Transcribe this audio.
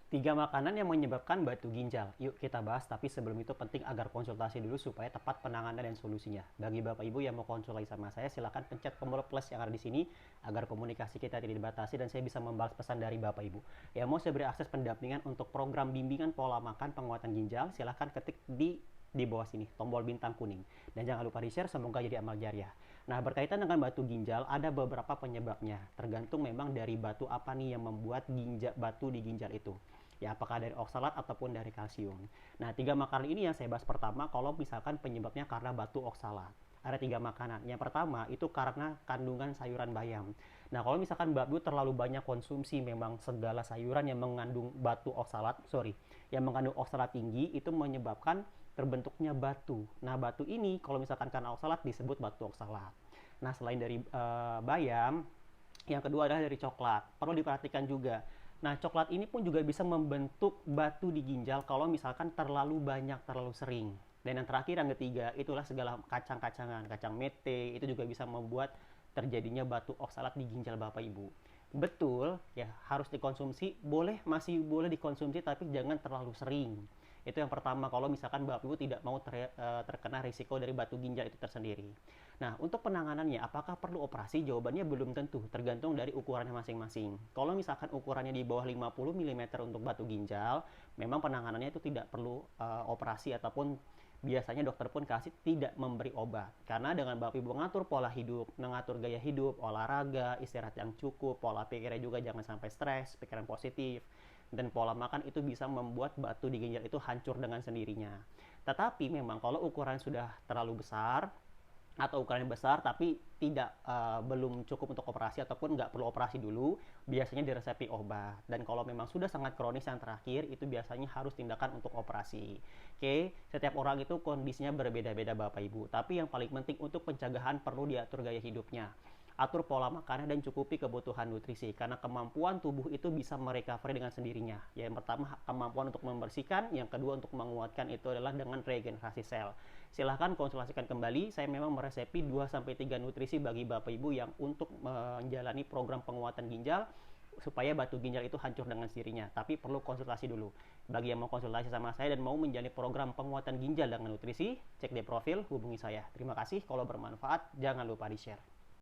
Tiga makanan yang menyebabkan batu ginjal. Yuk kita bahas, tapi sebelum itu penting agar konsultasi dulu supaya tepat penanganan dan solusinya. Bagi Bapak Ibu yang mau konsultasi sama saya, silakan pencet tombol plus yang ada di sini agar komunikasi kita tidak dibatasi dan saya bisa membalas pesan dari Bapak Ibu. Yang mau saya beri akses pendampingan untuk program bimbingan pola makan penguatan ginjal, silakan ketik di bawah sini tombol bintang kuning, dan jangan lupa di share, semoga jadi amal jariah. Nah, berkaitan dengan batu ginjal ada beberapa penyebabnya, tergantung memang dari batu apa nih yang membuat batu di ginjal itu, ya, apakah dari oksalat ataupun dari kalsium. Nah, tiga makanan ini yang saya bahas pertama. Kalau misalkan penyebabnya karena batu oksalat, ada tiga makanan. Yang pertama itu karena kandungan sayuran bayam. Nah, kalau misalkan Bapak Ibu terlalu banyak konsumsi memang segala sayuran yang mengandung yang mengandung oksalat tinggi, itu menyebabkan terbentuknya batu. Nah, batu ini kalau misalkan karena oksalat disebut batu oksalat. Nah, selain dari bayam, yang kedua adalah dari coklat. Perlu diperhatikan juga. Nah, coklat ini pun juga bisa membentuk batu di ginjal kalau misalkan terlalu banyak, terlalu sering. Dan yang terakhir, yang ketiga, itulah segala kacang-kacangan. Kacang mete itu juga bisa membuat terjadinya batu oksalat di ginjal Bapak Ibu. Betul, ya harus dikonsumsi, masih boleh dikonsumsi, tapi jangan terlalu sering. Itu yang pertama, kalau misalkan Bapak Ibu tidak mau terkena risiko dari batu ginjal itu tersendiri. Nah, untuk penanganannya, apakah perlu operasi? Jawabannya belum tentu, tergantung dari ukurannya masing-masing. Kalau misalkan ukurannya di bawah 50 mm untuk batu ginjal, memang penanganannya itu tidak perlu operasi, ataupun biasanya dokter pun kasih tidak memberi obat. Karena dengan Bapak Ibu mengatur pola hidup, mengatur gaya hidup, olahraga, istirahat yang cukup, pola pikirnya juga jangan sampai stres, pikiran positif, dan pola makan itu bisa membuat batu di ginjal itu hancur dengan sendirinya. Tetapi memang kalau ukuran sudah terlalu besar atau ukurannya besar tapi belum cukup untuk operasi ataupun nggak perlu operasi dulu, biasanya diresepi obat. Dan kalau memang sudah sangat kronis yang terakhir, itu biasanya harus tindakan untuk operasi. Oke, setiap orang itu kondisinya berbeda-beda Bapak Ibu, tapi yang paling penting untuk pencegahan perlu diatur gaya hidupnya, atur pola makannya, dan cukupi kebutuhan nutrisi, karena kemampuan tubuh itu bisa merecovery dengan sendirinya. Yang pertama kemampuan untuk membersihkan, yang kedua untuk menguatkan itu adalah dengan regenerasi sel. Silahkan konsultasikan kembali, saya memang meresepi 2-3 nutrisi bagi Bapak Ibu yang untuk menjalani program penguatan ginjal supaya batu ginjal itu hancur dengan sendirinya. Tapi perlu konsultasi dulu. Bagi yang mau konsultasi sama saya dan mau menjalani program penguatan ginjal dengan nutrisi, cek di profil, hubungi saya. Terima kasih, kalau bermanfaat jangan lupa di share.